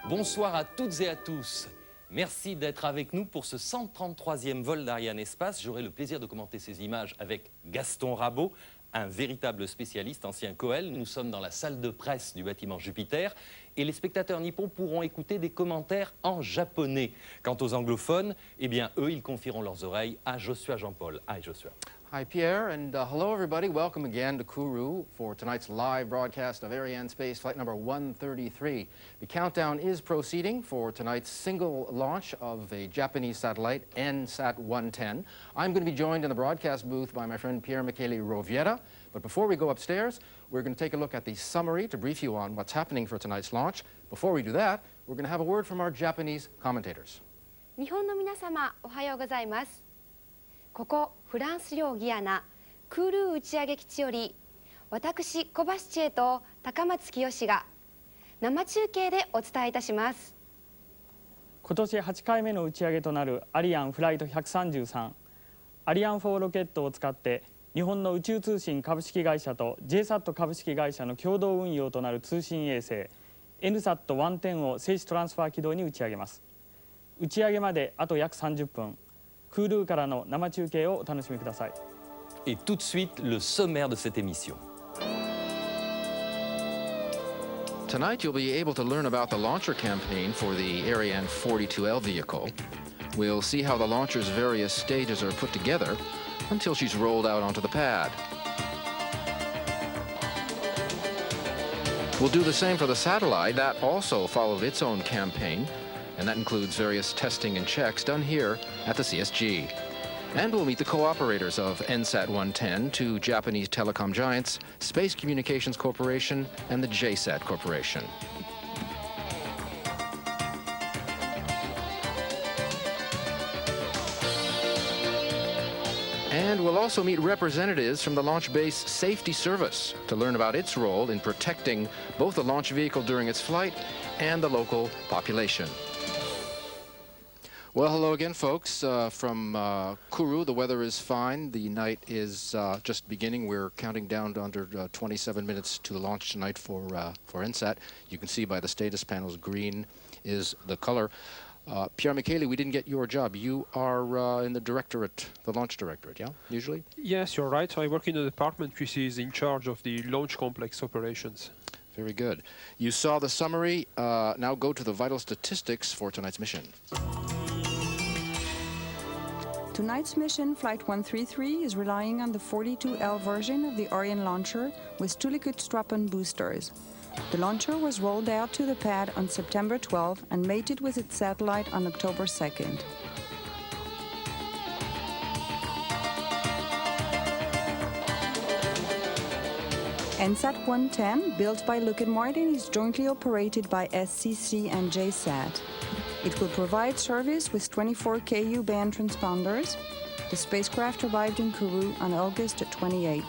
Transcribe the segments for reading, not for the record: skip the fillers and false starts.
Bonsoir à toutes et à tous. Merci d'être avec nous pour ce 133e vol d'Ariane Espace. J'aurai le plaisir de commenter ces images avec Gaston Rabot, un véritable spécialiste, ancien Coel. Nous sommes dans la salle de presse du bâtiment Jupiter et les spectateurs nippons pourront écouter des commentaires en japonais. Quant aux anglophones, eh bien, eux, ils confieront leurs oreilles à Joshua Jean-Paul. Hi, Joshua. Hi, Pierre, and hello, everybody. Welcome again to Kourou for tonight's live broadcast of Ariane Space Flight number 133. The countdown is proceeding for tonight's single launch of a Japanese satellite, NSat 110. I'm going to be joined in the broadcast booth by my friend Pierre Michele Roviera. But before we go upstairs, we're going to take a look at the summary to brief you on what's happening for tonight's launch. Before we do that, we're going to have a word from our Japanese commentators. 日本の皆様、おはようございます。ここフランス領ギアナクールー打ち上げ基地より私小橋千恵と高松清が生中継でお伝えいたします。今年8回目の打ち上げとなるアリアンフライト133アリアン4ロケットを使って日本の宇宙通信株式会社と JSAT 株式会社の共同運用となる通信衛星 NSat-110 を静止トランスファー軌道に打ち上げます。打ち上げまであと約30分。クールーからの生中継をお楽しみください。Et tout de suite, le sommaire de cette émission. Tonight, you'll be able to learn about the launcher campaign for the Ariane 42L vehicle. We'll see how the launcher's various stages are put together until she's rolled out onto the pad. We'll do the same for the satellite. That also followed its own campaign, and that includes various testing and checks done here at the CSG. And we'll meet the co-operators of NSat 110, two Japanese telecom giants, Space Communications Corporation and the JSAT Corporation. And we'll also meet representatives from the Launch Base Safety Service to learn about its role in protecting both the launch vehicle during its flight and the local population. Well, hello again, folks. From Kourou, the weather is fine. The night is just beginning. We're counting down to under 27 minutes to the launch tonight for NSat. You can see by the status panels, green is the color. Pierre Michele, we didn't get your job. You are in the directorate, the launch directorate, yeah, usually? Yes, you're right. I work in a department which is in charge of the launch complex operations. Very good. You saw the summary. Now go to the vital statistics for tonight's mission. Tonight's mission, Flight 133, is relying on the 42L version of the Ariane launcher with 2 liquid strap-on boosters. The launcher was rolled out to the pad on September 12 and mated with its satellite on October 2nd. NSat 110, built by Lockheed Martin, is jointly operated by SCC and JSAT. It will provide service with 24 Ku band transponders. The spacecraft arrived in Kourou on August 28th.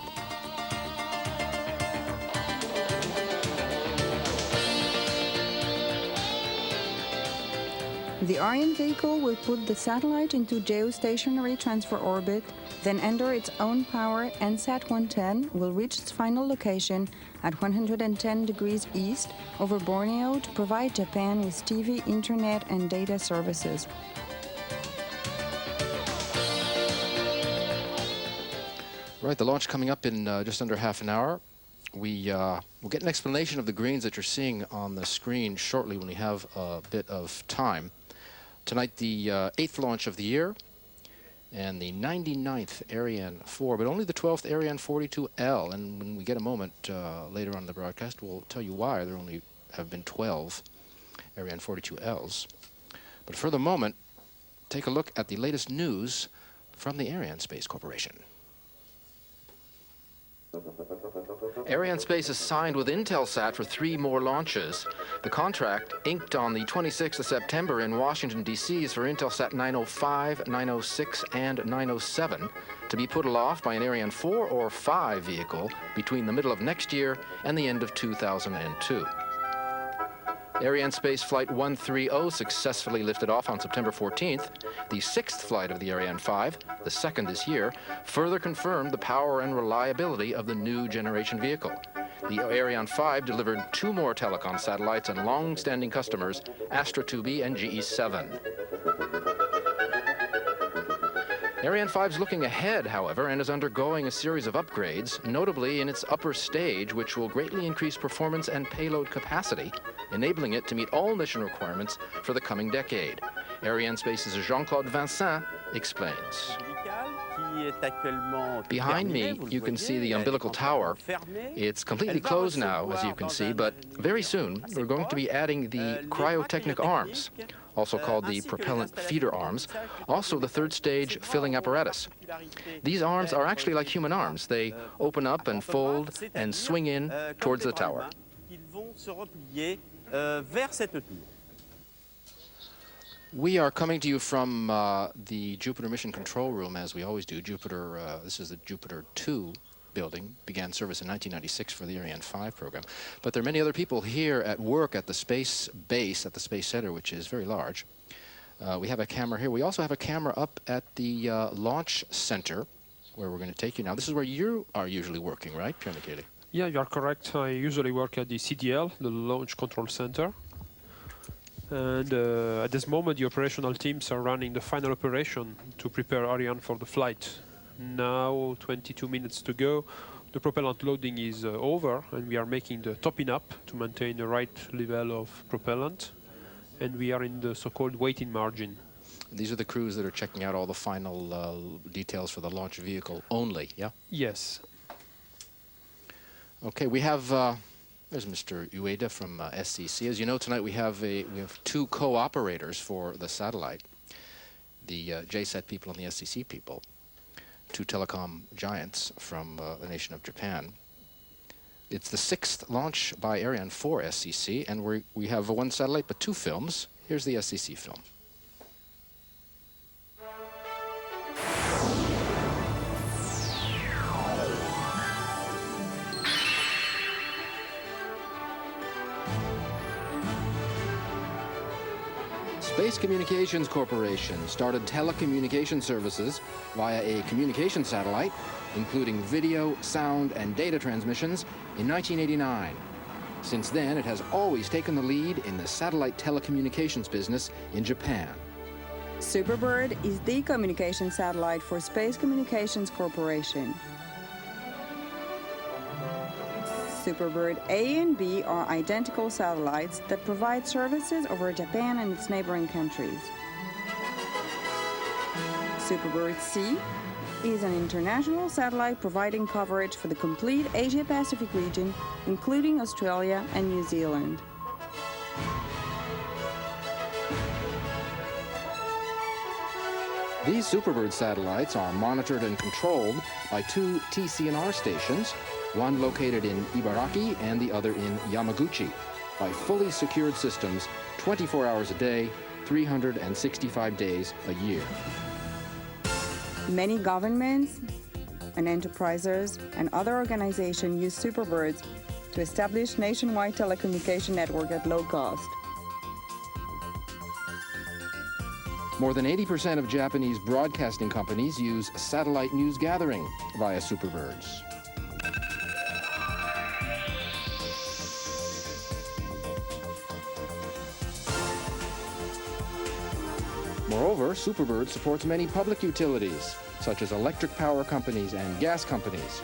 The Ariane vehicle will put the satellite into geostationary transfer orbit, then under its own power, NSat 110 will reach its final location at 110 degrees east over Borneo to provide Japan with TV, internet, and data services. Right, the launch coming up in just under half an hour. We'll get an explanation of the greens that you're seeing on the screen shortly when we have a bit of time. Tonight, the 8th launch of the year and the 99th Ariane 4, but only the 12th Ariane 42L. And when we get a moment later on in the broadcast, we'll tell you why there only have been 12 Ariane 42Ls. But for the moment, take a look at the latest news from the Ariane Space Corporation. Ariane Space is signed with Intelsat for 3 more launches. The contract, inked on the 26th of September in Washington, D.C., is for Intelsat 905, 906, and 907 to be put aloft by an Ariane 4 or 5 vehicle between the middle of next year and the end of 2002. Arianespace Flight 130 successfully lifted off on September 14th. The sixth flight of the Ariane 5, the second this year, further confirmed the power and reliability of the new generation vehicle. The Ariane 5 delivered 2 more telecom satellites and long-standing customers, Astra2B and GE7. Ariane 5 is looking ahead, however, and is undergoing a series of upgrades, notably in its upper stage, which will greatly increase performance and payload capacity, enabling it to meet all mission requirements for the coming decade. Arianespace's Jean-Claude Vincent explains. Behind me, you can see the umbilical tower. It's completely closed now, as you can see, but very soon we're going to be adding the cryotechnic arms, also called the propellant feeder arms, also the third stage filling apparatus. These arms are actually like human arms. They open up and fold and swing in towards the tower. We are coming to you from the Jupiter Mission Control Room, as we always do. Jupiter, this is the Jupiter 2 building, began service in 1996 for the Ariane 5 program. But there are many other people here at work at the space base, at the Space Center, which is very large. We have a camera here. We also have a camera up at the Launch Center, where we're going to take you now. This is where you are usually working, right, Pierre Michele? Yeah, you are correct. I usually work at the CDL, the Launch Control Center. And at this moment, the operational teams are running the final operation to prepare Ariane for the flight. Now, 22 minutes to go. The propellant loading is over, and we are making the topping up to maintain the right level of propellant. And we are in the so-called waiting margin. These are the crews that are checking out all the final details for the launch vehicle only, yeah? Yes. Okay, we have... there's Mr. Ueda from SCC. As you know, tonight we have 2 co-operators for the satellite, the JSAT people and the SCC people, 2 telecom giants from the nation of Japan. It's the 6th launch by Ariane for SCC, and we have 1 satellite but 2 films. Here's the SCC film. Space Communications Corporation started telecommunication services via a communication satellite, including video, sound, and data transmissions, in 1989. Since then, it has always taken the lead in the satellite telecommunications business in Japan. Superbird is the communication satellite for Space Communications Corporation. Superbird A and B are identical satellites that provide services over Japan and its neighboring countries. Superbird C is an international satellite providing coverage for the complete Asia-Pacific region, including Australia and New Zealand. These Superbird satellites are monitored and controlled by 2 TCNR stations, one located in Ibaraki and the other in Yamaguchi, by fully secured systems 24 hours a day, 365 days a year. Many governments and enterprises and other organizations use Superbirds to establish nationwide telecommunication network at low cost. More than 80% of Japanese broadcasting companies use satellite news gathering via Superbirds. Moreover, Superbird supports many public utilities, such as electric power companies and gas companies.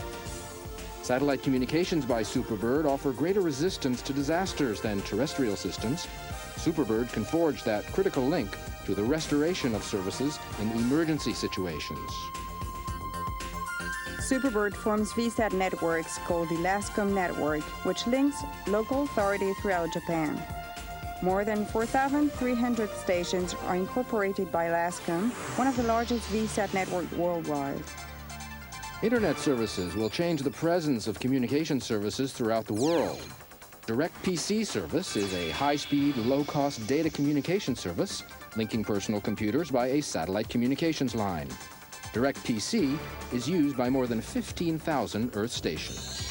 Satellite communications by Superbird offer greater resistance to disasters than terrestrial systems. Superbird can forge that critical link to the restoration of services in emergency situations. Superbird forms VSAT networks called the LASCOM network, which links local authorities throughout Japan. More than 4,300 stations are incorporated by LASCOM, one of the largest VSAT networks worldwide. Internet services will change the presence of communication services throughout the world. Direct PC service is a high-speed, low-cost data communication service linking personal computers by a satellite communications line. Direct PC is used by more than 15,000 Earth stations.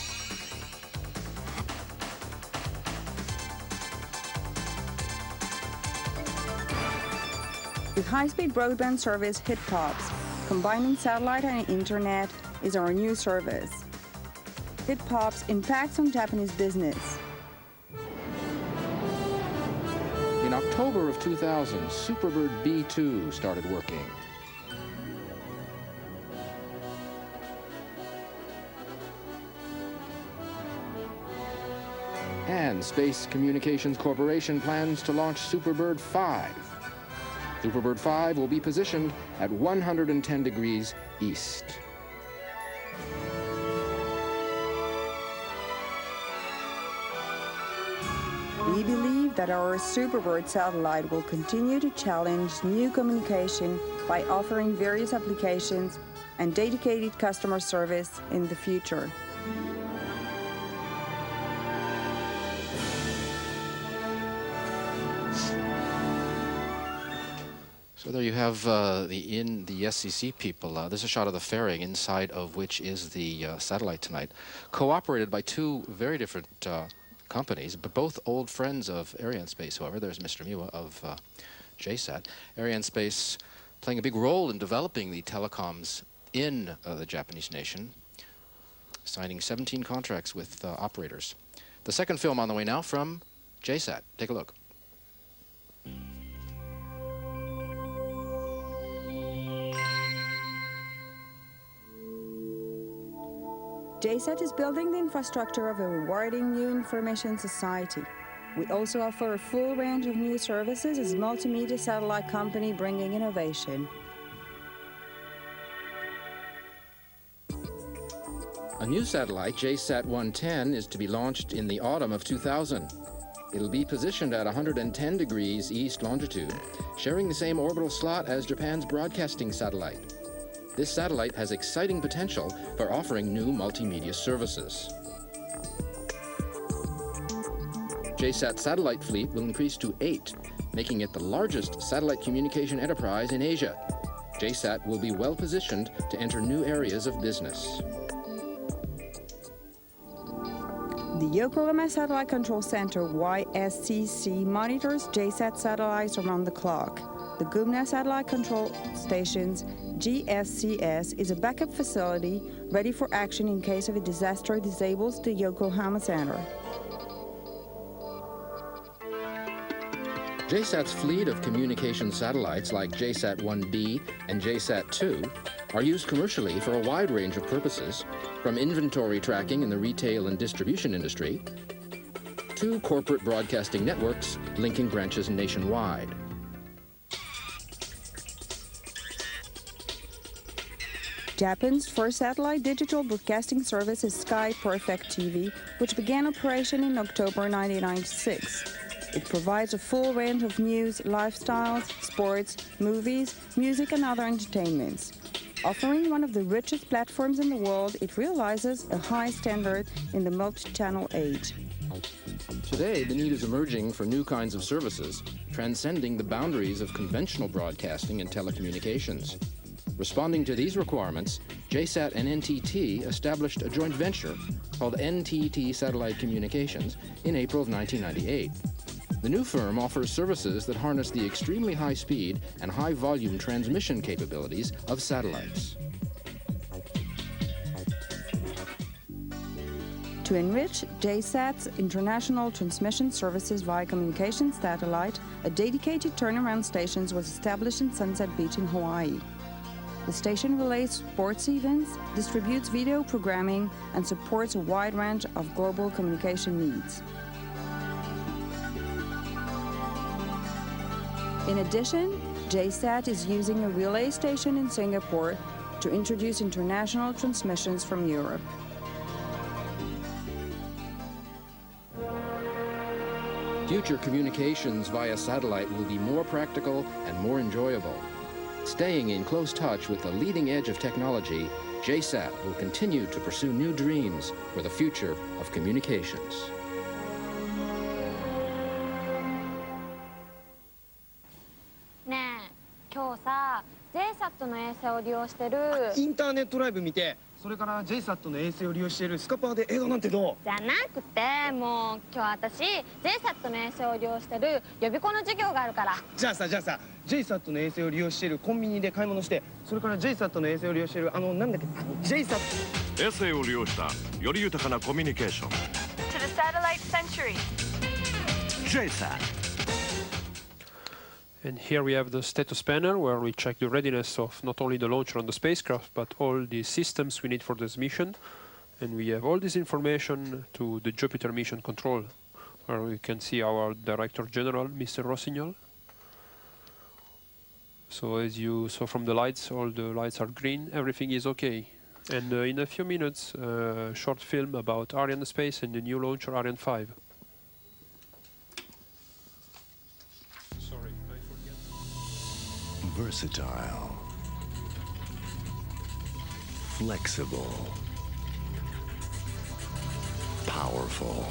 With high-speed broadband service HitPops, combining satellite and internet is our new service. HitPops impacts on Japanese business. In October of 2000, Superbird B2 started working. And Space Communications Corporation plans to launch Superbird 5. Superbird 5 will be positioned at 110 degrees east. We believe that our Superbird satellite will continue to challenge new communication by offering various applications and dedicated customer service in the future. So there you have the SCC people. There's a shot of the fairing, inside of which is the satellite tonight, cooperated by two very different companies, but both old friends of Arianespace. However, there's Mr. Miwa of JSAT. Arianespace playing a big role in developing the telecoms in the Japanese nation, signing 17 contracts with operators. The second film on the way now from JSAT. Take a look. JSAT is building the infrastructure of a rewarding new information society. We also offer a full range of new services as a multimedia satellite company bringing innovation. A new satellite, JSAT 110, is to be launched in the autumn of 2000. It'll be positioned at 110 degrees east longitude, sharing the same orbital slot as Japan's broadcasting satellite. This satellite has exciting potential for offering new multimedia services. JSAT's satellite fleet will increase to 8, making it the largest satellite communication enterprise in Asia. JSAT will be well positioned to enter new areas of business. The Yokohama Satellite Control Center, YSCC, monitors JSAT satellites around the clock. The Gunma Satellite Control Stations, GSCS, is a backup facility ready for action in case of a disaster disables the Yokohama Center. JSAT's fleet of communication satellites like JSAT 1B and JSAT 2 are used commercially for a wide range of purposes, from inventory tracking in the retail and distribution industry to corporate broadcasting networks linking branches nationwide. Japan's first satellite digital broadcasting service is Sky Perfect TV, which began operation in October 1996. It provides a full range of news, lifestyles, sports, movies, music, and other entertainments. Offering one of the richest platforms in the world, it realizes a high standard in the multi-channel age. Today, the need is emerging for new kinds of services, transcending the boundaries of conventional broadcasting and telecommunications. Responding to these requirements, JSAT and NTT established a joint venture called NTT Satellite Communications in April of 1998. The new firm offers services that harness the extremely high speed and high volume transmission capabilities of satellites. To enrich JSAT's international transmission services via communications satellite, a dedicated turnaround station was established in Sunset Beach in Hawaii. The station relays sports events, distributes video programming, and supports a wide range of global communication needs. In addition, JSAT is using a relay station in Singapore to introduce international transmissions from Europe. Future communications via satellite will be more practical and more enjoyable. Staying in close touch with the leading edge of technology, JSAT will continue to pursue new dreams for the future of communications. ねえ今日さ JSAT の衛星を利用してるインターネットライブ見てそれから JSAT の衛星を利用しているスカパーで映画なんてどう？じゃなくて、もう今日私 JSAT の衛星を利用してる予備校の授業があるから。じゃあさ JSAT の衛星を利用しているコンビニで買い物して、それから JSAT の衛星を利用しているなんだっけ、JSAT 衛星を利用したより豊かなコミュニケーション To the satellite century. JSAT And here we have the status panel where we check the readiness of not only the launcher and the spacecraft, but all the systems we need for this mission. And we have all this information to the Jupiter Mission Control, where we can see our Director General, Mr. Rossignol. So as you saw from the lights, all the lights are green, everything is okay. And in a few minutes, a short film about Ariane space and the new launcher Ariane 5. Sorry, I forget. Versatile, flexible, powerful.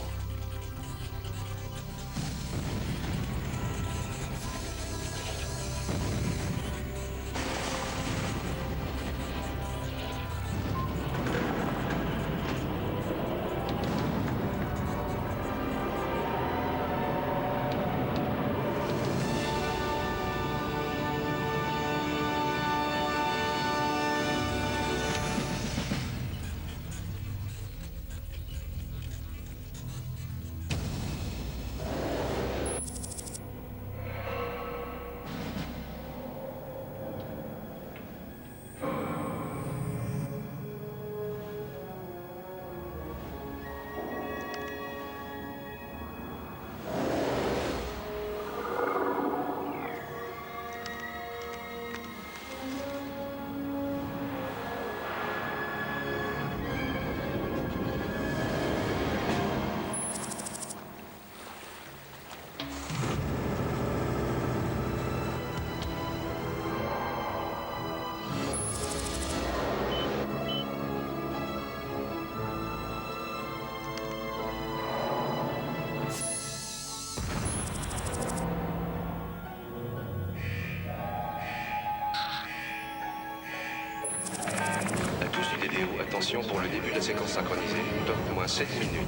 Attention pour le début de la séquence synchronisée, top moins 7 minutes.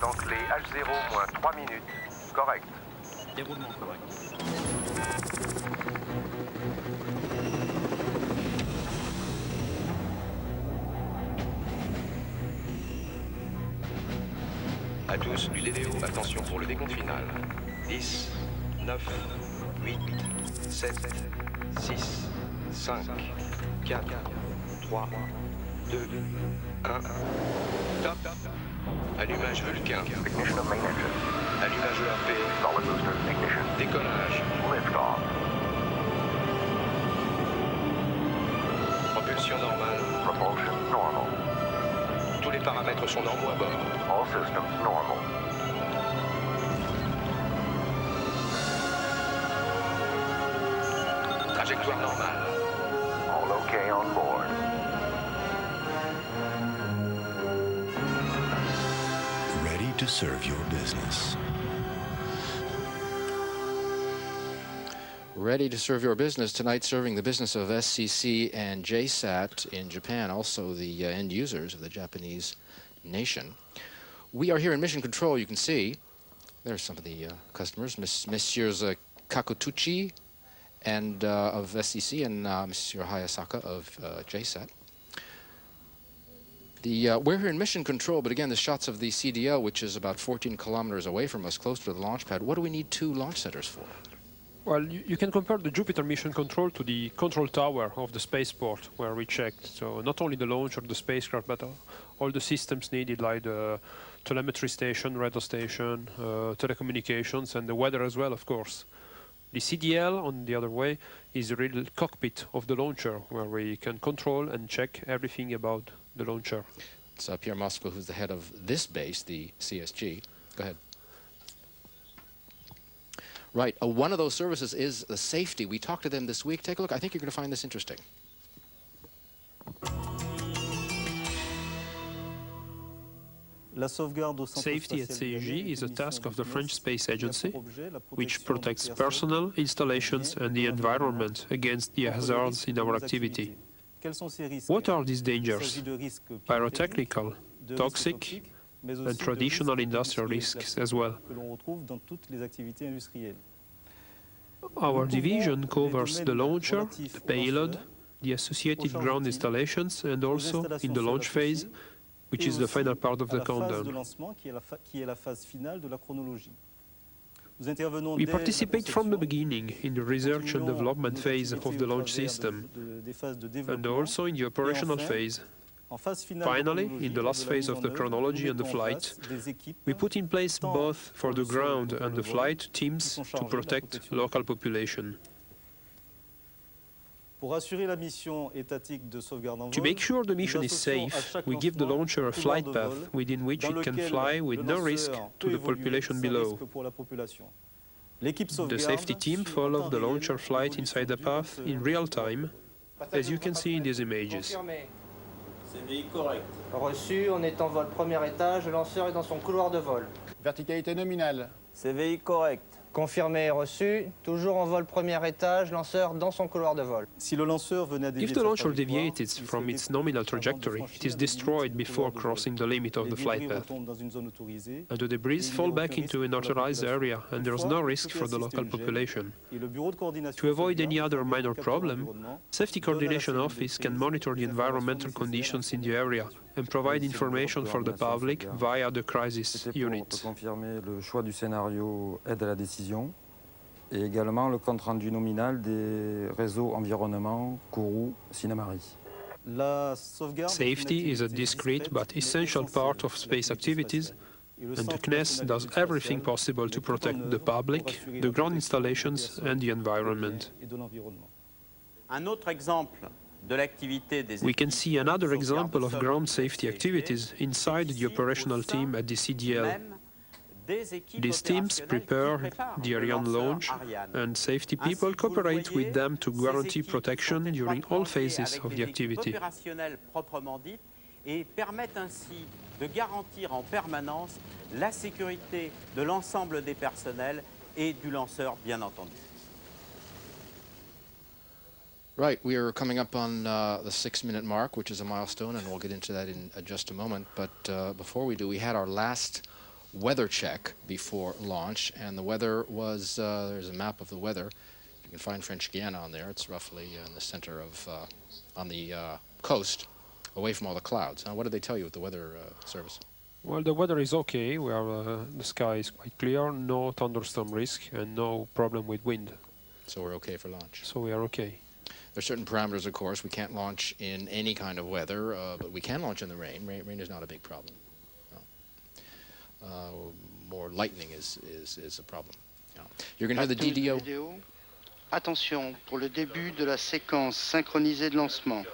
Donc les H0 moins 3 minutes, correct. Déroulement correct. À tous, UDDO, attention pour le décompte final. 10, 9, 8, 7, 6, 5, 4, 3, 2, 1. Top. Allumage Vulcain. Ignition of main engine. Allumage ERP. Solid booster. Ignition. Décollage. Lift off. Propulsion normale. Propulsion normal. Tous les paramètres sont normaux à bord. All systems normal. Trajectoire normale. All okay on board. Ready to serve your business. Ready to serve your business tonight, serving the business of SCC and JSAT in Japan, also the end users of the Japanese nation. We are here in Mission Control. You can see there's some of the customers, Messieurs Kakutuchi and of SCC and Monsieur Hayasaka of JSAT. We're here in Mission Control, but again, the shots of the CDL, which is about 14 kilometers away from us, close to the launch pad. What do we need two launch centers for? Well, you can compare the Jupiter Mission Control to the control tower of the spaceport where we checked. So not only the launch of the spacecraft, but all the systems needed, like the telemetry station, radar station, telecommunications, and the weather as well, of course. The CDL, on the other way, is the real cockpit of the launcher, where we can control and check everything about the launcher. It's Pierre Moskva, who's the head of this base, the CSG. Go ahead. Right. One of those services is the safety. We talked to them this week. Take a look. I think you're going to find this interesting. Safety at CEG is a task of the French Space Agency, which protects personnel, installations, and the environment against the hazards in our activity. What are these dangers? Pyrotechnical, toxic, and traditional industrial risks as well. Our division covers the launcher, the payload, the associated ground installations, and also in the launch phase, which is the final part of the countdown. We participate from the beginning in the research and development phase of the launch system, and also in the operational phase. Finally, in the last phase of the chronology and the flight, we put in place both for the ground and the flight teams to protect local population. To make sure the mission is safe, we give the launcher a flight path within which it can fly with no risk to the population below. The safety team follows the launcher flight inside the path in real time, as you can see in these images. CVI correct. Reçu, on est en vol premier étage, le lanceur est dans son couloir de vol. Verticalité nominale. CVI correct. Confirmé, reçu, toujours en vol premier étage, lanceur dans son couloir de vol. If the launcher deviated from its nominal trajectory, it is destroyed before crossing the limit of the flight path. And the debris fall back into an authorized area, and there is no risk for the local population. To avoid any other minor problem, Safety Coordination Office can monitor the environmental conditions in the area and provide information for the public via the crisis unit. Confirmer le choix du scénario aide à la décision et également le compte rendu nominal des réseaux environnement, Kourou, Sinamari. Safety is a discrete but essential part of space activities, and the CNES does everything possible to protect the public, the ground installations, and the environment. Un autre exemple de l'activité des We can see another example of ground safety activities inside the operational team at the CDL. These teams prepare the Ariane launch, and safety people cooperate with them to guarantee protection during all phases of the activity. Et permettent ainsi de garantir en permanence la sécurité de l'ensemble des personnels et du lanceur, bien entendu. Right, we are coming up on the 6-minute mark, which is a milestone, and we'll get into that in just a moment. But before we do, we had our last weather check before launch, and the weather was, there's a map of the weather. You can find French Guiana on there. It's roughly in the center of, on the coast, away from all the clouds. Now, what did they tell you at the weather service? Well, the weather is okay. We are, the sky is quite clear, no thunderstorm risk, and no problem with wind. So we're okay for launch? So we are okay. There are certain parameters, of course. We can't launch in any kind of weather, but we can launch in the rain. Rain is not a big problem. No. More lightning is a problem. No. You're going to hear the DDO. Attention pour le début de la séquence synchronisée de lancement.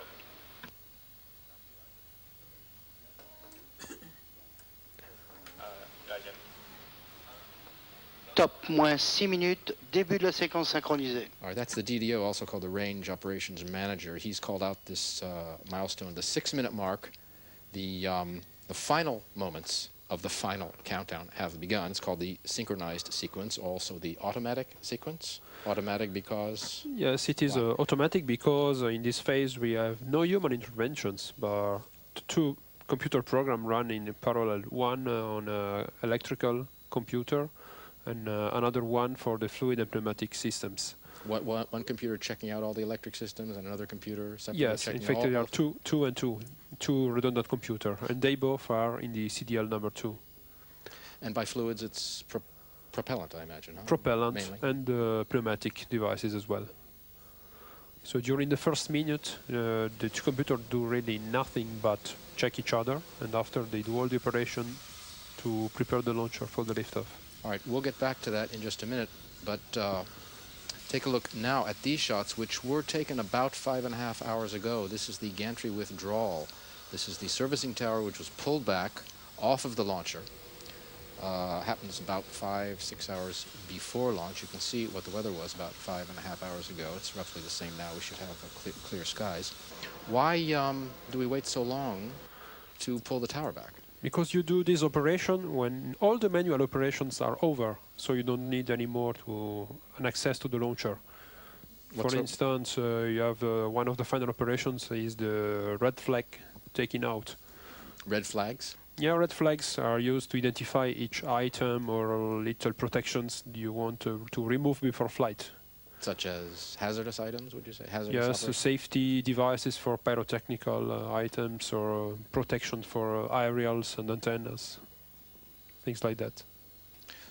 Top, moins 6 minutes, début de la séquence synchronisée. All right, that's the DDO, also called the Range Operations Manager. He's called out this milestone, the 6-minute mark. The final moments of the final countdown have begun. It's called the synchronized sequence, also the automatic sequence. Automatic because? Yes, it is automatic because in this phase we have no human interventions, but two computer programs run in parallel. One on an electrical computer, and another one for the fluid and pneumatic systems. One computer checking out all the electric systems and another computer separately yes, checking in fact there are two redundant computers, and they both are in the CDL number 2. And by fluids it's propellant, I imagine, huh? Propellant mainly. And pneumatic devices as well. So during the first minute, the two computers do really nothing but check each other, and after they do all the operation to prepare the launcher for the liftoff. All right, we'll get back to that in just a minute, but take a look now at these shots, which were taken about 5.5 hours ago. This is the gantry withdrawal. This is the servicing tower, which was pulled back off of the launcher. happens about 5-6 hours before launch. You can see what the weather was about 5.5 hours ago. It's roughly the same now. We should have clear skies. Why do we wait so long to pull the tower back? Because you do this operation when all the manual operations are over, so you don't need any more an access to the launcher. For instance, you have one of the final operations is the red flag taken out. Red flags? Yeah, red flags are used to identify each item or little protections you want to remove before flight. Such as hazardous items, would you say? Hazardous Yes, safety devices for pyrotechnical items or protection for aerials and antennas, things like that.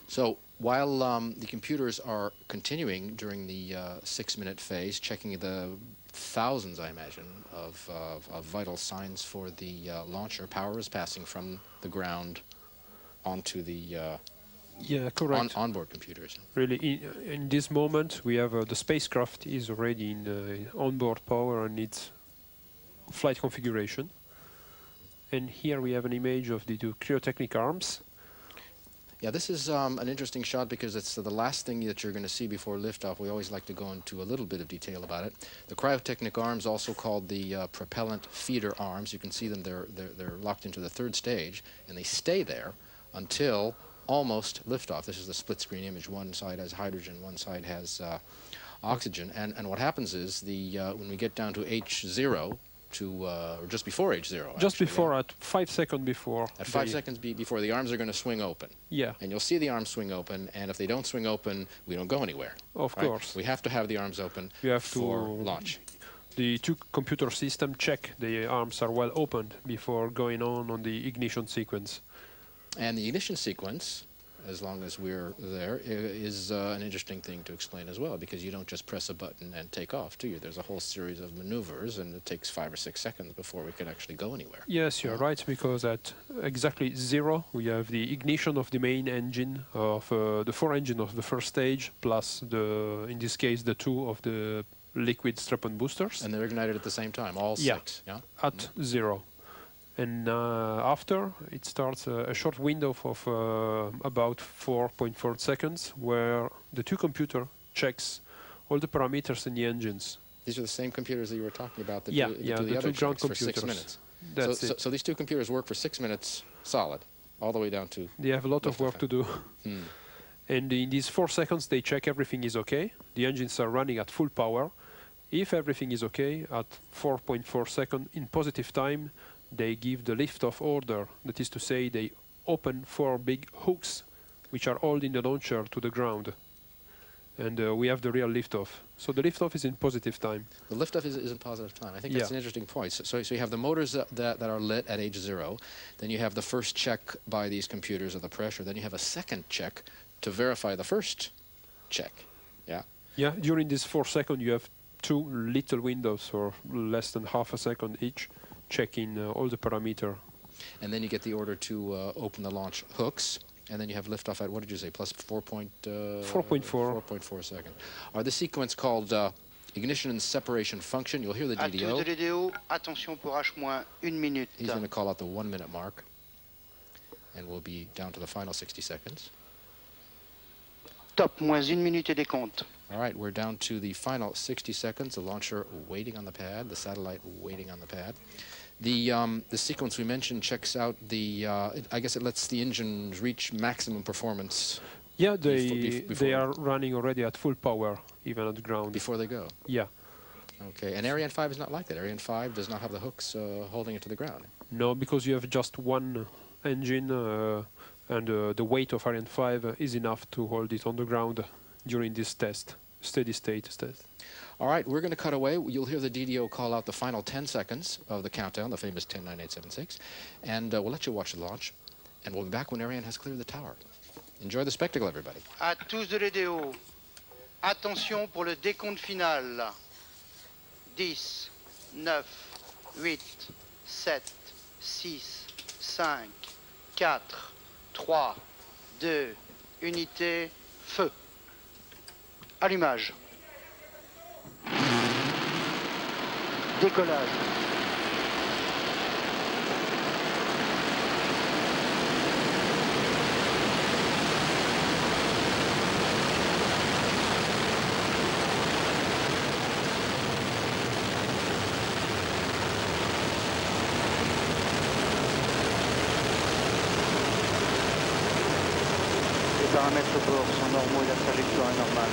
So while the computers are continuing during the 6-minute phase, checking the thousands, I imagine, of vital signs for the launcher, power is passing from the ground onto the correct. onboard computers. Really, in this moment, we have the spacecraft is already in the onboard power and its flight configuration. And here we have an image of the two cryotechnic arms. Yeah, this is an interesting shot because it's the last thing that you're going to see before liftoff. We always like to go into a little bit of detail about it. The cryotechnic arms, also called the propellant feeder arms, you can see them. They're locked into the third stage, and they stay there until almost liftoff. This is the split screen image. One side has hydrogen, one side has oxygen. And what happens is when we get down to H0, or just before H0. Just before, at 5 seconds before. At 5 seconds before, the arms are going to swing open. Yeah. And you'll see the arms swing open, and if they don't swing open, we don't go anywhere. Of course. We have to have the arms open for launch. The two computer system check the arms are well opened before going on the ignition sequence. And the ignition sequence, as long as we're there, is an interesting thing to explain as well, because you don't just press a button and take off, do you? There's a whole series of maneuvers, and it takes 5 or 6 seconds before we can actually go anywhere. Yes, you're right, because at exactly 0, we have the ignition of the main engine, of the 4 engine of the first stage, plus, in this case, the 2 of the liquid strap-on boosters. And they're ignited at the same time, all 6, yeah? At 0. And after, it starts a short window of about 4.4 seconds, where the two computer checks all the parameters in the engines. These are the same computers that you were talking about that do the other two ground checks for computers. 6 minutes. That's it. So these two computers work for 6 minutes solid, all the way down to... They have a lot of work to do. And in these 4 seconds, they check everything is okay. The engines are running at full power. If everything is okay, at 4.4 seconds in positive time, they give the liftoff order. That is to say, they open 4 big hooks, which are holding the launcher to the ground. And we have the real liftoff. So the liftoff is in positive time. The liftoff is in positive time. I think that's an interesting point. So you have the motors that are lit at H0. Then you have the first check by these computers of the pressure. Then you have a second check to verify the first check. Yeah? Yeah, during this 4 seconds, you have 2 little windows, or less than half a second each, checking all the parameter. And then you get the order to open the launch hooks, and then you have liftoff at, what did you say, plus 4.4 seconds. The sequence called ignition and separation function. You'll hear the DDO. Attention pour H-1 minute. He's going to call out the 1 minute mark, and we'll be down to the final 60 seconds. Top, moins 1 minute et décompte. All right, we're down to the final 60 seconds. The launcher waiting on the pad, the satellite waiting on the pad. The sequence we mentioned checks out I guess it lets the engines reach maximum performance. Yeah, they are running already at full power, even at the ground. Before they go? Yeah. Okay, and Ariane 5 is not like that. Ariane 5 does not have the hooks holding it to the ground. No, because you have just one engine, and the weight of Ariane 5 is enough to hold it on the ground during this test, steady state test. All right, we're going to cut away. You'll hear the DDO call out the final 10 seconds of the countdown, the famous 10, 9, 8, 7, 6. And we'll let you watch the launch. And we'll be back when Ariane has cleared the tower. Enjoy the spectacle, everybody. À tous de l'EDO, attention pour le décompte final. 10, 9, 8, 7, 6, 5, 4, 3, 2, unité, feu. Allumage. Décollage. paramètres bord sont normaux et la trajectoire est normale.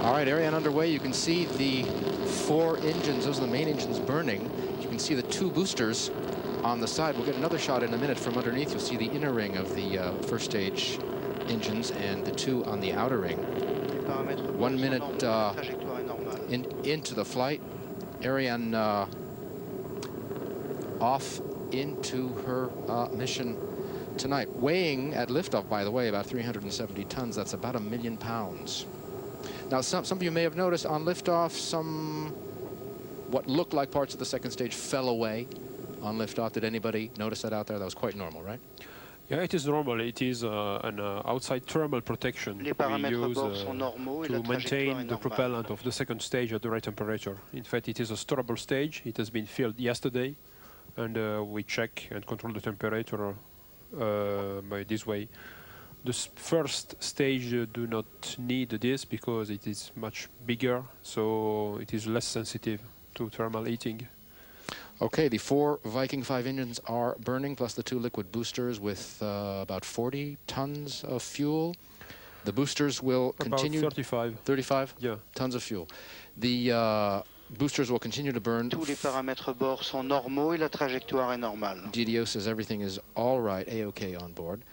All right, Ariane underway. You can see the 4 engines. Those are the main engines burning. You can see the 2 boosters on the side. We'll get another shot in a minute from underneath. You'll see the inner ring of the first stage engines and the 2 on the outer ring. 1 minute into the flight. Ariane off into her mission tonight. Weighing at liftoff, by the way, about 370 tons. That's about 1 million pounds. Now, some of you may have noticed on liftoff, what looked like parts of the second stage fell away on liftoff. Did anybody notice that out there? That was quite normal, right? Yeah, it is normal. It is an outside thermal protection we use to maintain the propellant of the second stage at the right temperature. In fact, it is a storable stage. It has been filled yesterday, and we check and control the temperature by this way. The first stage do not need this because it is much bigger, so it is less sensitive to thermal heating. Okay, the 4 Viking 5 engines are burning, plus the 2 liquid boosters with about 40 tons of fuel. The boosters will continue... About 35. 35? Yeah. Tons of fuel. The boosters will continue to burn. Tous les paramètres bord sont normaux et la trajectoire est normale. DDO says everything is all right, A-OK on board.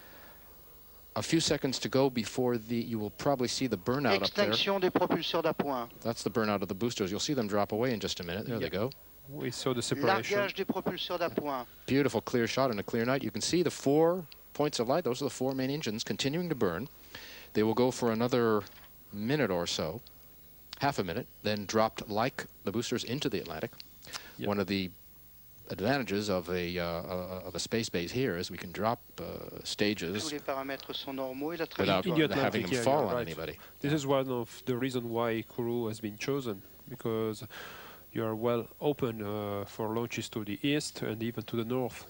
A few seconds to go before you will probably see the burnout up there. Extinction des propulseurs d'appoint. That's the burnout of the boosters. You'll see them drop away in just a minute. There they go. We saw the separation. Largage des propulseurs d'appoint. Beautiful clear shot on a clear night. You can see the 4 points of light. Those are the 4 main engines continuing to burn. They will go for another minute or so, half a minute, then dropped like the boosters into the Atlantic. Yep. One of the advantages of a space base here is we can drop stages without having them fall on anybody. This is one of the reasons why Kourou has been chosen, because you are well open for launches to the east and even to the north.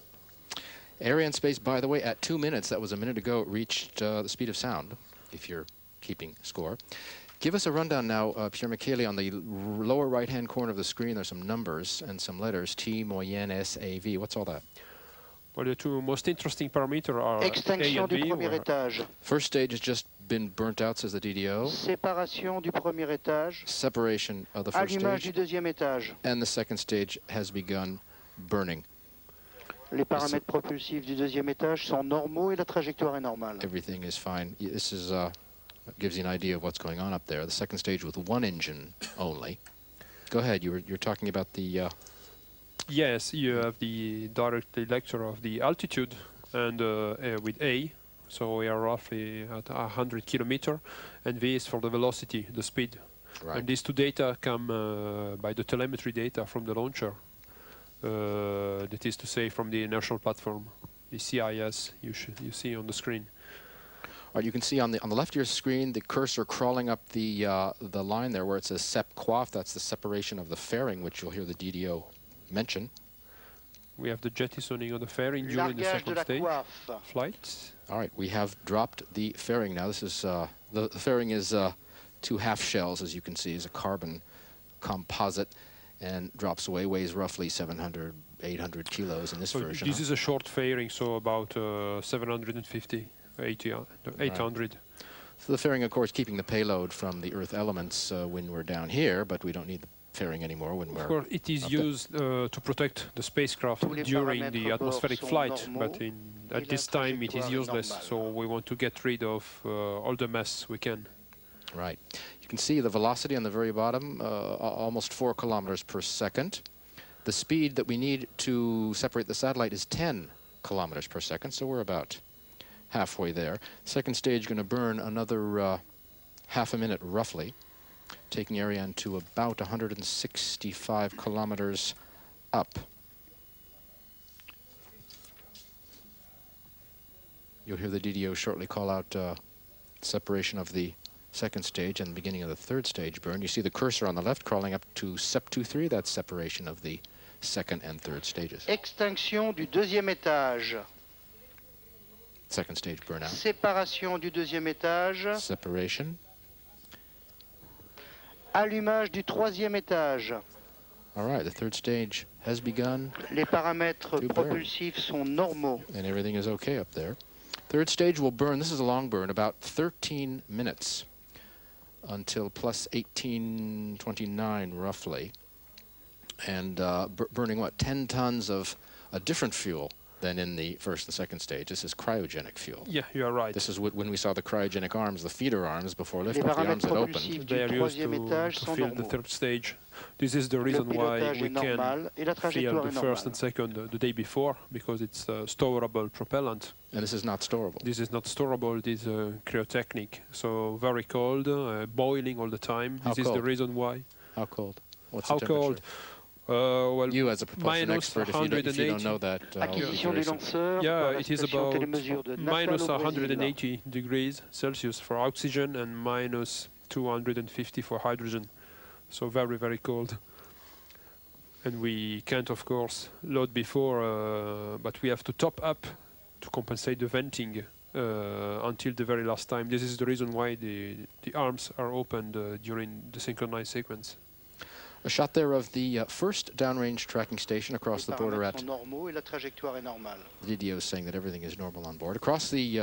Ariane space, by the way, at 2 minutes, that was a minute ago, reached the speed of sound, if you're keeping score. Give us a rundown now, Pierre Michele, on the lower right-hand corner of the screen. There's some numbers and some letters, T, moyenne, S, A, V. What's all that? Well, the 2 most interesting parameters are Extinction A and du B. premier étage. First stage has just been burnt out, says the DDO. Séparation du premier étage. Separation of the first Allumage stage. du deuxième étage. And the second stage has begun burning. Les paramètres propulsifs du deuxième étage sont normaux et la trajectoire est normale. Everything is fine. This is gives you an idea of what's going on up there. The second stage with 1 engine only. Go ahead. You're talking about the... Yes, you have the direct lecture of the altitude and with A. So we are roughly at 100 kilometers, and V is for the velocity, the speed. Right. And these 2 data come by the telemetry data from the launcher. That is to say, from the inertial platform, the CIS you see on the screen. All right, you can see on the left of your screen the cursor crawling up the line there where it says SEP QUAF. That's the separation of the fairing, which you'll hear the DDO mention. We have the jettisoning of the fairing during the second stage flight. All right, we have dropped the fairing now. This is the fairing is 2 half shells, as you can see, is a carbon composite, and drops away, weighs roughly 700, 800 kilos in this version. This is a short fairing, so about 750. 800. Right. So the fairing, of course, keeping the payload from the Earth elements when we're down here, but we don't need the fairing anymore when we're... Of course, it is used to protect the spacecraft during the atmospheric flight, but at this time it is useless, so we want to get rid of all the mess we can. Right. You can see the velocity on the very bottom, almost 4 kilometers per second. The speed that we need to separate the satellite is 10 kilometers per second, so we're about halfway there. Second stage going to burn another half a minute roughly, taking Ariane to about 165 kilometers up. You'll hear the DDO shortly call out separation of the second stage and the beginning of the third stage burn. You see the cursor on the left crawling up to SEP23. That's separation of the second and third stages. Extinction du deuxième étage. second stage burnout. Séparation du deuxième étage. Separation. Allumage du troisième étage. All right, the third stage has begun. Les paramètres to propulsifs sont normaux. And everything is okay up there. Third stage will burn, this is a long burn, about 13 minutes until plus 1829 roughly. And burning what, 10 tons of a different fuel than in the first and second stage. This is cryogenic fuel. Yeah, you are right. This is when we saw the cryogenic arms, the feeder arms before Les liftoff, the arms that opened. propulsifs They du are used troisième étage to sont fill the normaux. third stage. This is the reason Le why pilotage we est normal et la can fill trajectoire the est first normale. and second the day before, because it's storable propellant. And this is not storable. This is not storable, it is cryotechnic. So very cold, boiling all the time. How This is the cold? reason why. How cold? What's How the temperature? cold? Well, You as a propulsion minus expert, if you don't know that, I'll be Acquisition des curious. lanceurs Yeah, par la it is station about télémesure de minus Natal au Brésil. 180 degrees Celsius for oxygen and minus 250 for hydrogen. So very, very cold. And we can't, of course, load before, but we have to top up to compensate the venting until the very last time. This is the reason why the arms are opened during the synchronized sequence. A shot there of the first downrange tracking station across the Les border paramètres at sont normaux et la trajectoire est normale. DDO is saying that everything is normal on board. Across the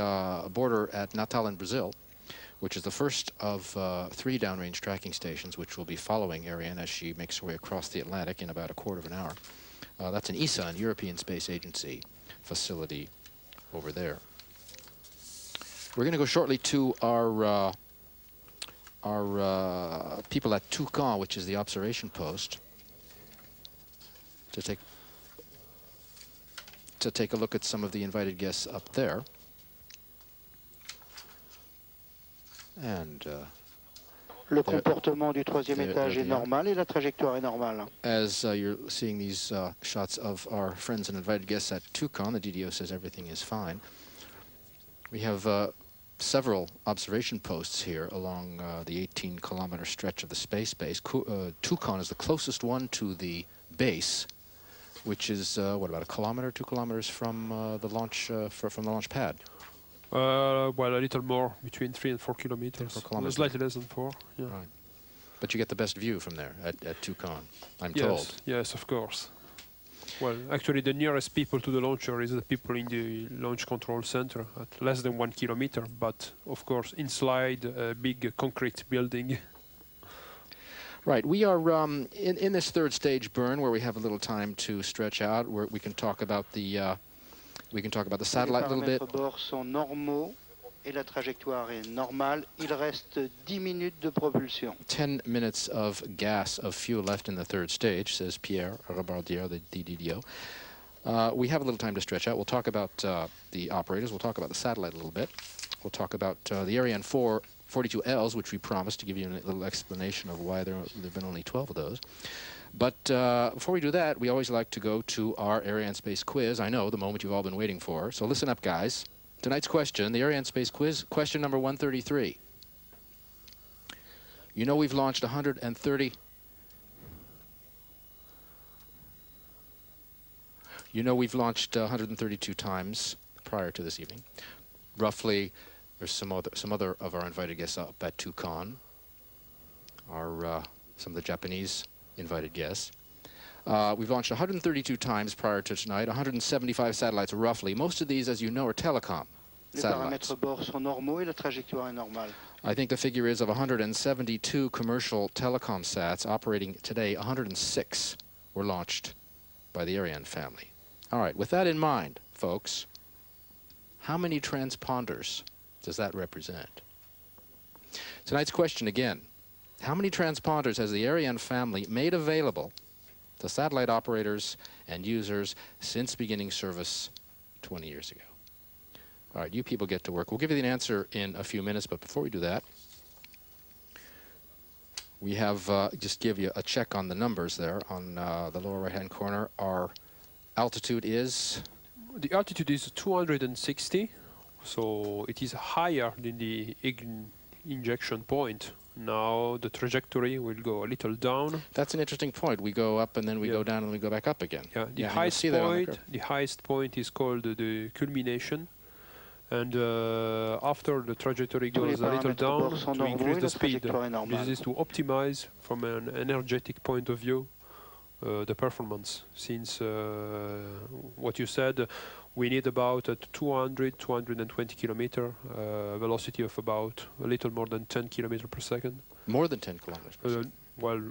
border at Natal in Brazil, which is the first of 3 downrange tracking stations, which will be following Ariane as she makes her way across the Atlantic in about a quarter of an hour. That's an ESA, an European Space Agency facility over there. We're going to go shortly to our people at Toucan, which is the observation post, to take a look at some of the invited guests up there. And Le comportement du troisième there étage est they are. normal et la trajectoire est normale. As you're seeing these shots of our friends and invited guests at Toucan, the DDO says everything is fine. We have several observation posts here along the 18-kilometer stretch of the space base. Toucan is the closest one to the base, which is what, about a kilometer, 2 kilometers from the launch from the launch pad. Well, a little more, between 3 and 4 kilometers. 4 kilometers. Slightly less than 4. Yeah. Right. But you get the best view from there at Toucan, I'm Yes, told. yes, of course. Well, actually, the nearest people to the launcher is the people in the launch control center at less than 1 kilometer, but of course, inside a big concrete building. Right, we are in this third stage burn where we have a little time to stretch out, where we can talk about the satellite a little bit. Les paramètres bord sont normaux et la trajectoire est normale. Il reste 10 minutes de propulsion. 10 minutes of gas, of fuel left in the third stage, says Pierre Rabardier, the DDO. We have a little time to stretch out. We'll talk about the operators. We'll talk about the satellite a little bit. We'll talk about the Ariane 4 42Ls, which we promised to give you a little explanation of why there have been only 12 of those. But before we do that, we always like to go to our Ariane Space quiz. I know, the moment you've all been waiting for. So listen up, guys. Tonight's question, the Ariane Space quiz, question number 133. You know we've launched 130... You know we've launched 132 times prior to this evening. Roughly, there's some other of our invited guests up at Toucan, some of the Japanese invited guests. We've launched 132 times prior to tonight, 175 satellites roughly. Most of these, as you know, are telecom Les satellites. paramètres bord sont normaux et la trajectoire est normale. I think the figure is of 172 commercial telecom sats operating today. 106 were launched by the Ariane family. All right, with that in mind, folks, how many transponders does that represent? Tonight's question again, how many transponders has the Ariane family made available to satellite operators and users since beginning service 20 years ago? All right, you people get to work. We'll give you the answer in a few minutes, but before we do that, we have just give you a check on the numbers there on the lower right-hand corner. Our altitude is? The altitude is 260, so it is higher than the injection point. Now the trajectory will go a little down. That's an interesting point. We go up and then we go down and we go back up again. Yeah, the highest point is called the culmination, And after the trajectory goes a little down, to increase the speed. This is to optimize from an energetic point of view the performance, since what you said, we need about 220 kilometer velocity of about a little more than 10 kilometers per second. More than 10 kilometers per second? Well,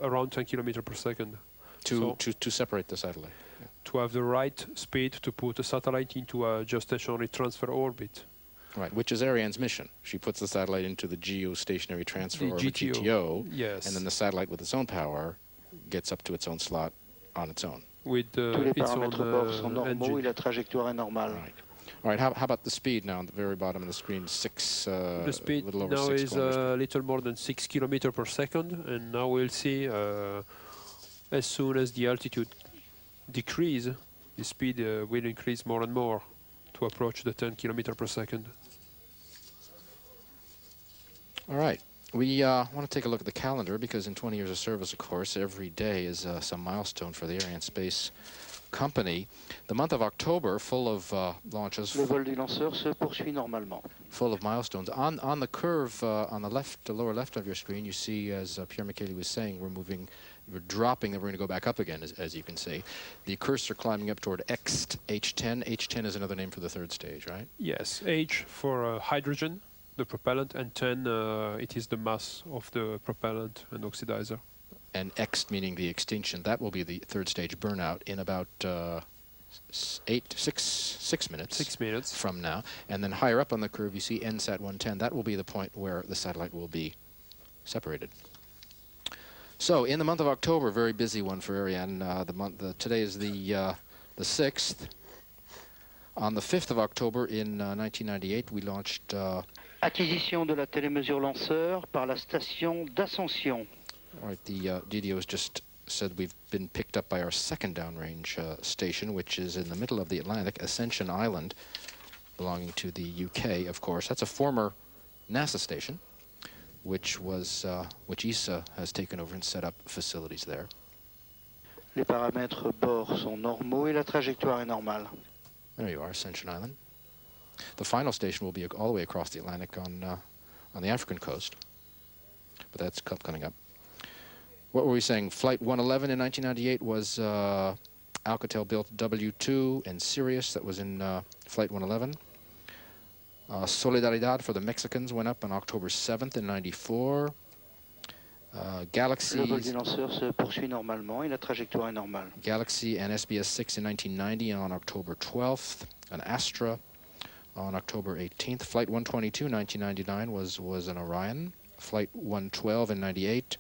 around 10 kilometers per second. To separate the satellite. Yeah. To have the right speed to put a satellite into a geostationary transfer orbit. Right, which is Ariane's mission. She puts the satellite into the geostationary transfer orbit, GTO, yes. And then the satellite with its own power gets up to its own slot on its own. With Tous les its paramètres own bord sont normaux engine. et la trajectoire est normale. Right. All right, how about the speed now at the very bottom of the screen? The speed little over now 6 is kilometers a little more than 6 kilometers per second, and now we'll see as soon as the altitude decrease, the speed will increase more and more to approach the 10 kilometers per second. All right. We want to take a look at the calendar because in 20 years of service, of course, every day is some milestone for the Ariane Space Company. The month of October, full of launches, Le vol du lanceur se poursuit normalement. full of milestones. On the curve on the left, the lower left of your screen, you see, as Pierre Micheli was saying, we're dropping, and we're going to go back up again, as you can see. The cursor climbing up toward H10. H10 is another name for the third stage, right? Yes, H for hydrogen, the propellant, and 10 it is the mass of the propellant and oxidizer. And X meaning the extinction. That will be the third stage burnout in about 6 minutes. 6 minutes from now. And then higher up on the curve, you see NSAT 110. That will be the point where the satellite will be separated. So in the month of October, very busy one for Ariane. Today is the 6th. On the 5th of October in 1998, we launched... Acquisition de la télémesure lanceur par la station d'Ascension. All right, the DDO's just said we've been picked up by our second downrange station, which is in the middle of the Atlantic, Ascension Island, belonging to the UK, of course. That's a former NASA station, which ESA has taken over and set up facilities there. Les paramètres bord sont normaux et la trajectoire est normale. There you are, Ascension Island. The final station will be all the way across the Atlantic on the African coast, but that's coming up. What were we saying? Flight 111 in 1998 was Alcatel-built W2 and Sirius. That was in Flight 111. Solidaridad for the Mexicans went up on October 7th in 94. Galaxy. Le vol du lanceur se poursuit normalement et la trajectoire est normale. Galaxy and SBS-6 in 1990 on October 12th. An Astra on October 18th. Flight 122 in 1999 was an Orion. Flight 112 in 98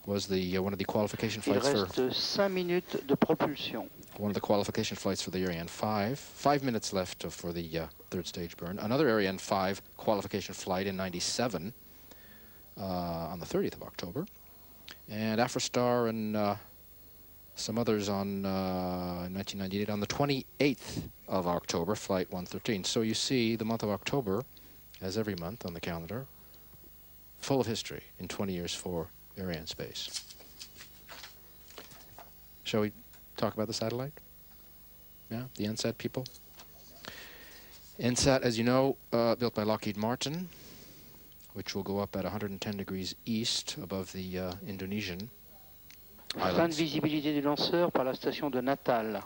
was one of the qualification flights Il reste 5 minutes de propulsion. One of the qualification flights for the Ariane 5. 5 minutes left for the third stage burn. Another Ariane 5 qualification flight in 97 on the 30th of October. And Afrostar and some others on 1998 on the 28th of October, Flight 113. So you see the month of October, as every month on the calendar, full of history in 20 years for Ariane Space. Shall we talk about the satellite? Yeah, the NSAT people. NSAT, as you know, built by Lockheed Martin, which will go up at 110 degrees east above the Indonesian Fin de islands. visibilité du lanceur par la station de Natal.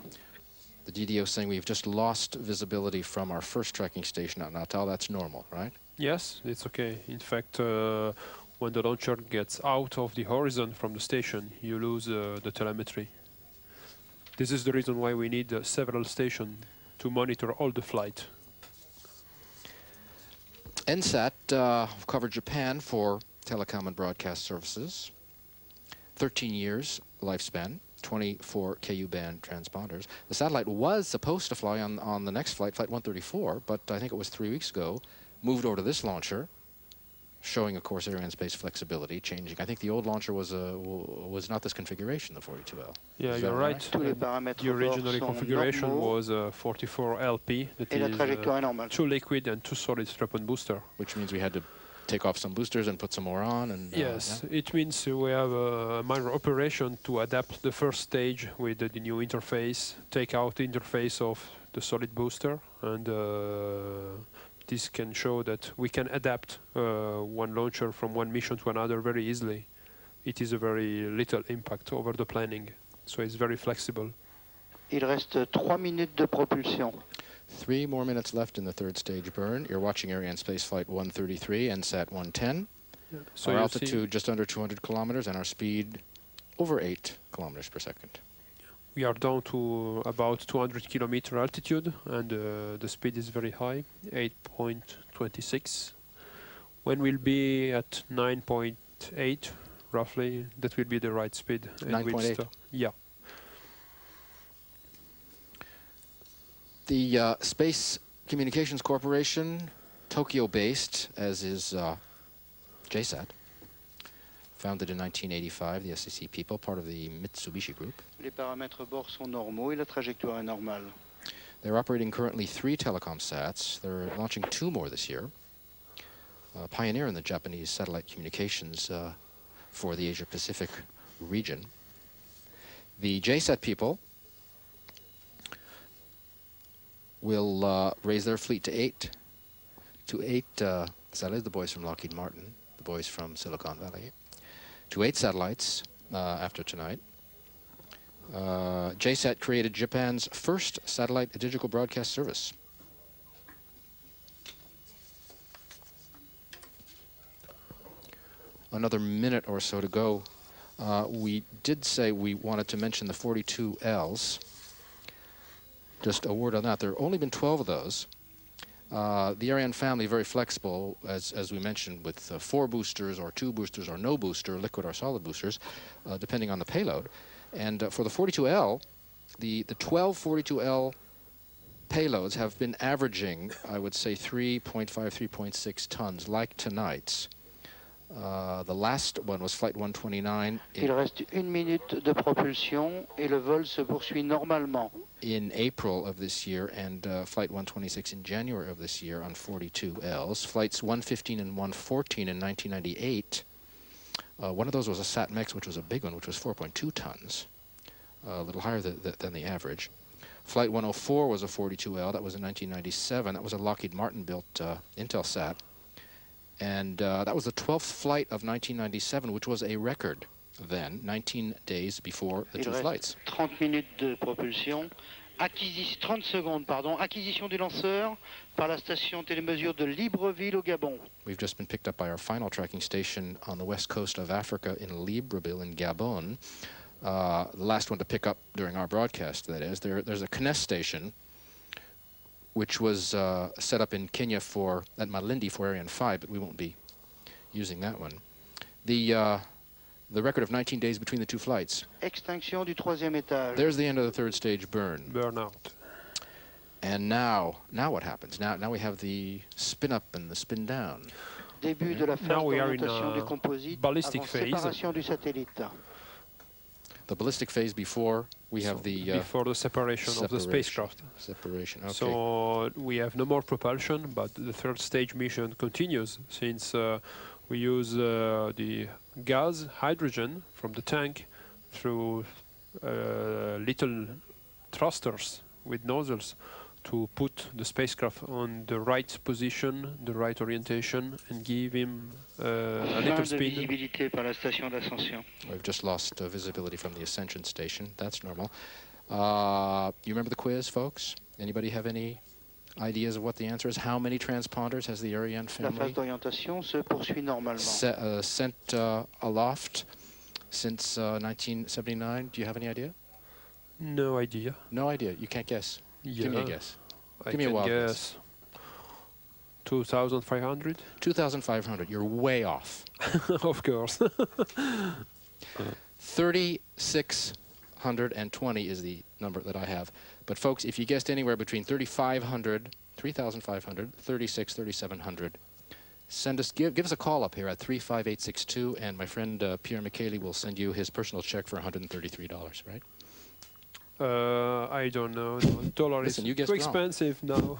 The DDO saying we've just lost visibility from our first tracking station at Natal. That's normal, right? Yes, it's okay. In fact, when the launcher gets out of the horizon from the station, you lose the telemetry. This is the reason why we need several stations to monitor all the flight. NSAT covered Japan for telecom and broadcast services. 13 years lifespan, 24 KU band transponders. The satellite was supposed to fly on the next flight, Flight 134, but I think it was 3 weeks ago, moved over to this launcher, showing, of course, Ariane Space flexibility, changing. I think the old launcher was not this configuration, the 42L. Yeah, you're right. The original configuration was 44LP, that is 2 liquid and 2 solid strap-on booster. Which means we had to take off some boosters and put some more on? And yes, yeah? it means we have a minor operation to adapt the first stage with the new interface, take out the interface of the solid booster, and this can show that we can adapt one launcher from one mission to another very easily. It is a very little impact over the planning, so it's very flexible. Il reste 3 minutes de propulsion. 3 more minutes left in the third stage burn. You're watching Ariane Spaceflight 133 and Sat 110. Yeah. So our you altitude just under 200 kilometers and our speed over 8 kilometers per second. We are down to about 200 kilometer altitude, and the speed is very high, 8.26. When we'll be at 9.8, roughly, that will be the right speed. 9.8? Yeah. The Space Communications Corporation, Tokyo-based, as is JSAT, founded in 1985, the SEC people, part of the Mitsubishi Group. Les paramètres bord sont normaux et la trajectoire est normale. They're operating currently 3 telecom sats. They're launching 2 more this year. Pioneer in the Japanese satellite communications for the Asia-Pacific region. The JSAT people will raise their fleet to 8 satellites, the boys from Lockheed Martin, the boys from Silicon Valley, to 8 satellites after tonight. JSAT created Japan's first satellite digital broadcast service. Another minute or so to go. We did say we wanted to mention the 42Ls. Just a word on that. There have only been 12 of those. The Ariane family, very flexible, as we mentioned, with 4 boosters or 2 boosters or no booster, liquid or solid boosters, depending on the payload. And for the 42L, the 12 42L payloads have been averaging, I would say, 3.5, 3.6 tons, like tonight's. The last one was Flight 129. Il reste 1 minute de propulsion et le vol se poursuit normalement. In April of this year, and Flight 126 in January of this year on 42Ls. Flights 115 and 114 in 1998. One of those was a SatMex, which was a big one, which was 4.2 tons, a little higher than the average. Flight 104 was a 42L. That was in 1997. That was a Lockheed Martin-built Intelsat. And that was the 12th flight of 1997, which was a record then, 19 days before the 2 flights. 30 minutes de propulsion. 30 secondes, pardon. Acquisition du lanceur par la station télémesure de Libreville au Gabon. We've just been picked up by our final tracking station on the west coast of Africa in Libreville in Gabon. The last one to pick up during our broadcast, that is. There's a Kness station, which was set up in Kenya at Malindi for Ariane 5, but we won't be using that one. The record of 19 days between the 2 flights. Extinction du 3e étage. There's the end of the 3rd stage burn. Burnout. And now what happens? Now we have the spin up and the spin down. Début de la phase d'orientation des composites ballistic avant phase. séparation du satellite. The ballistic phase before we have before the separation of the spacecraft. Separation. Okay. So we have no more propulsion, but the 3rd stage mission continues since we use the gas, hydrogen from the tank through little thrusters with nozzles to put the spacecraft on the right position, the right orientation, and give him a little speed. Visibilité par la station d'ascension. We've just lost visibility from the Ascension station. That's normal. You remember the quiz, folks? Anybody have any ideas of what the answer is? How many transponders has the Ariane La phase family d'orientation se poursuit normalement. sent aloft since 1979? Do you have any idea? No idea. No idea. You can't guess. Yeah. Give me a guess. I Give me a wild guess. 2,500? 2,500. You're way off. Of course. 3,620 is the number that I have. But folks, if you guessed anywhere between 3,500, 36, 3,700, give us a call up here at 35862, and my friend Pierre Micheli will send you his personal check for $133, right? I don't know. No, dollar Listen, is you guessed too wrong. expensive now.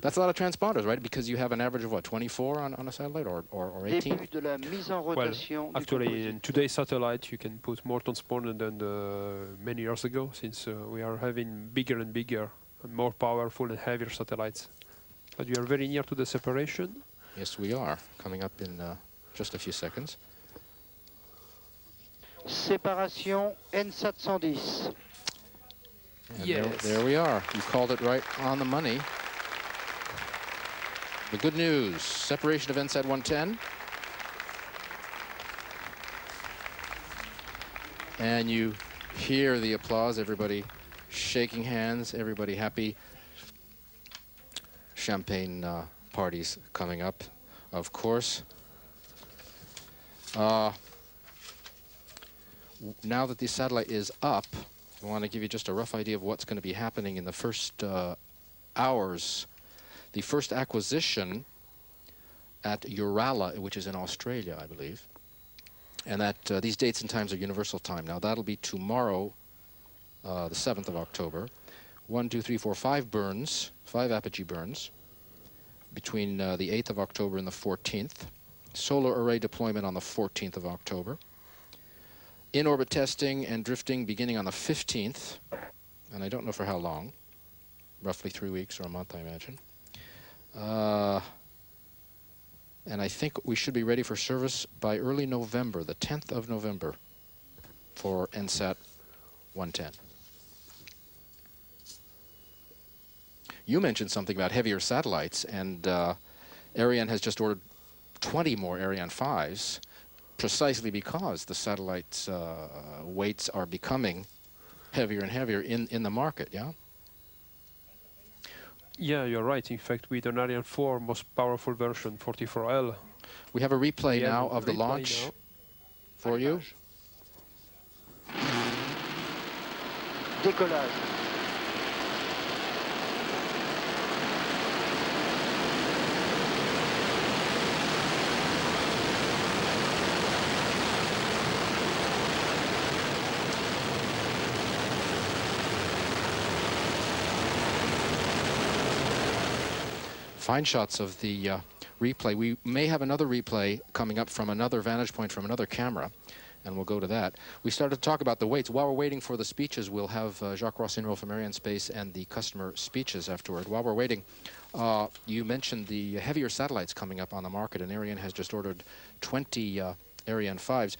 That's a lot of transponders, right? Because you have an average of what, 24 on a satellite, or 18? Début de la mise en Well, rotation du actually, composite. in today's satellite, you can put more transponder than many years ago, since we are having bigger and bigger, and more powerful and heavier satellites. But we are very near to the separation. Yes, we are. Coming up in just a few seconds. Séparation N710. And Yes. there we are. You called it right on the money. The good news, separation of NSAT 110. And you hear the applause, everybody shaking hands, everybody happy. Champagne parties coming up, of course. Now that the satellite is up, I want to give you just a rough idea of what's going to be happening in the first hours. The first acquisition at Urala, which is in Australia, I believe, and that these dates and times are universal time. Now that'll be tomorrow, the 7th of October. 1, 2, 3, 4, 5 burns, 5 apogee burns, between the 8th of October and the 14th. Solar array deployment on the 14th of October. In-orbit testing and drifting beginning on the 15th, and I don't know for how long, roughly 3 weeks or a month, I imagine. And I think we should be ready for service by early November, the 10th of November, for NSAT 110. You mentioned something about heavier satellites, and Ariane has just ordered 20 more Ariane 5s, precisely because the satellites' weights are becoming heavier and heavier in the market, yeah? Yeah, you're right. In fact, with an Ariane 4 most powerful version, 44L. We have a replay now of the launch for you. Décollage. Fine shots of the replay. We may have another replay coming up from another vantage point from another camera, and we'll go to that. We started to talk about the weights. While we're waiting for the speeches, we'll have Jacques Rossinero from Ariane Space and the customer speeches afterward. While we're waiting, you mentioned the heavier satellites coming up on the market, and Ariane has just ordered 20 Ariane 5s.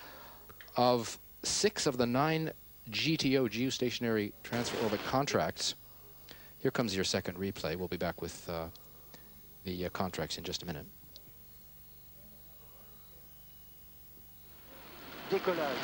Of 6 of the 9 GTO, geostationary transfer orbit contracts, here comes your second replay. We'll be back with the contracts in just a minute. Décollage.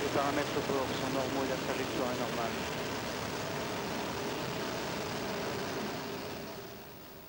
Les paramètres de bord sont normaux et la trajectoire est normale.